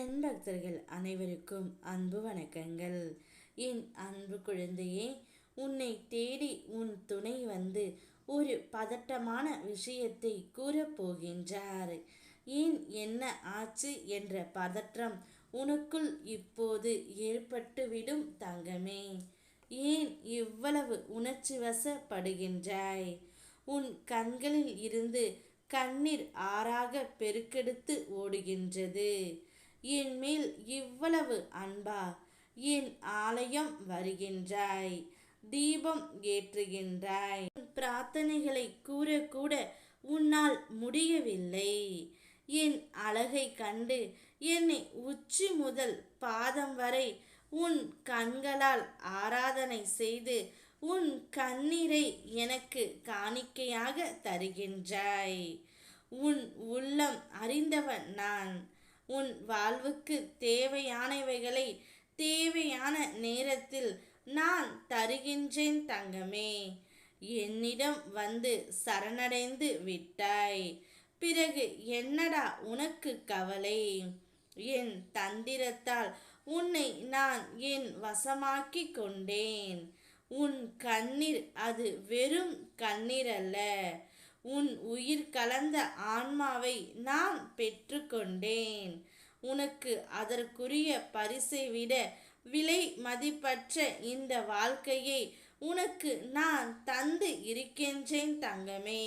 என் பக்தர்கள் அனைவருக்கும் அன்பு வணக்கங்கள். என் அன்பு குழந்தையே, உன்னை தேடி உன் துணை வந்து ஒரு பதட்டமான விஷயத்தை கூறப்போகின்றார். ஏன், என்ன ஆச்சு என்ற பதற்றம் உனக்குள் இப்போது ஏற்பட்டுவிடும் தங்கமே. ஏன் இவ்வளவு உணர்ச்சி வசப்படுகின்றாய்? உன் கண்களில் இருந்து கண்ணீர் ஆறாக பெருக்கெடுத்து ஓடுகின்றது. என் மேல் இவ்வளவு அன்பா? என் ஆலயம் வருகின்றாய், தீபம் ஏற்றுகின்றாய், பிரார்த்தனைகளை கூறக்கூட உன்னால் முடியவில்லை. என் அழகை கண்டு என்னை உச்சி முதல் பாதம் வரை உன் கண்களால் ஆராதனை செய்து உன் கண்ணீரை எனக்கு காணிக்கையாக தருகின்றாய். உன் உள்ளம் அறிந்தவன் நான். உன் வாழ்வுக்கு தேவையானவைகளை தேவையான நேரத்தில் நான் தருகின்றேன் தங்கமே. என்னிடம் வந்து சரணடைந்து விட்டாய். பிறகு என்னடா உனக்கு கவலை? என் தந்திரத்தால் உன்னை நான் என் வசமாக்கி கொண்டேன். உன் கண்ணீர் அது வெறும் கண்ணீர் அல்ல. உன் உயிர் கலந்த ஆன்மாவை நான் பெற்று கொண்டேன். உனக்கு அதற்குரிய பரிசை விட விலை மதிப்பற்ற இந்த வாழ்க்கையை உனக்கு நான் தந்து இருக்கின்றேன் தங்கமே.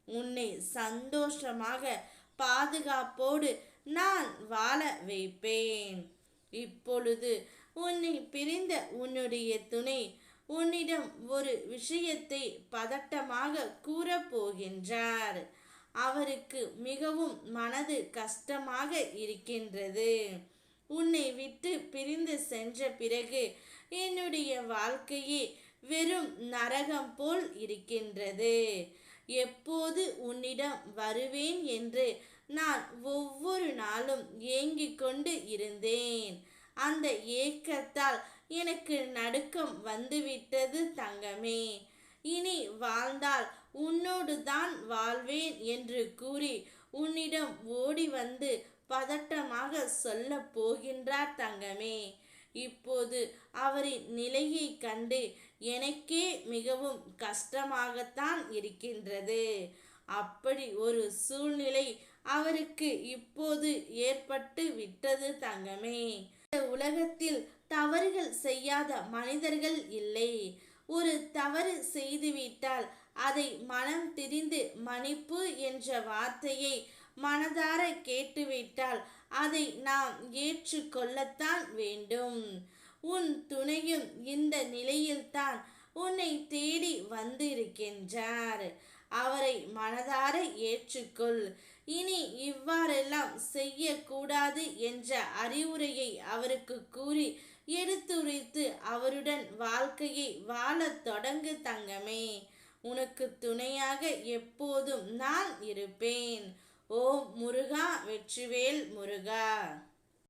உன்னை சந்தோஷமாக பாதுகாப்போடு நான் வாழ வைப்பேன். இப்பொழுது உன்னை பிரிந்த உன்னுடைய துணை உன்னிடம் ஒரு விஷயத்தை பதட்டமாக கூறப்போகின்றார். அவருக்கு மிகவும் மனது கஷ்டமாக இருக்கின்றது. உன்னை விட்டு பிரிந்து சென்ற பிறகு என்னுடைய வாழ்க்கையே வெறும் நரகம் போல் இருக்கின்றது. எப்போது உன்னிடம் வருவேன் என்று நான் ஒவ்வொரு நாளும் ஏங்கிக் கொண்டு இருந்தேன். அந்த ஏக்கத்தால் எனக்கு நடுக்கம் வந்துவிட்டது தங்கமே. இனி வாழ்ந்தால் உன்னோடு தான் வாழ்வேன் என்று கூறி உன்னிடம் ஓடி வந்து பதட்டமாக சொல்ல போகின்றார் தங்கமே. இப்போது அவரின் நிலையை கண்டு எனக்கே மிகவும் கஷ்டமாகத்தான் இருக்கின்றது. அப்படி ஒரு சூழ்நிலை அவருக்கு இப்போது ஏற்பட்டு விட்டது தங்கமே. இந்த உலகத்தில் தவறுகள் செய்யாத மனிதர்கள் இல்லை. ஒரு தவறு செய்துவிட்டால் அதை மனம் திரிந்து மன்னிப்பு என்ற வார்த்தையை மனதார கேட்டுவிட்டால் அதை நாம் ஏற்றுக்கொள்ளத்தான் வேண்டும். உன் துணையும் இந்த நிலையில்தான் உன்னை தேடி வந்திருக்கின்றார். அவரை மனதார ஏற்றுக்கொள். இனி இவ்வாறெல்லாம் செய்யக்கூடாது என்ற அறிவுரையை அவருக்கு கூறி எடுத்துரைத்து அவருடன் வாழ்க்கையை வாழத் தொடங்கு தங்கமே. உனக்கு துணையாக எப்போதும் நான் இருப்பேன். ஓம் முருகா, வெற்றிவேல் முருகா.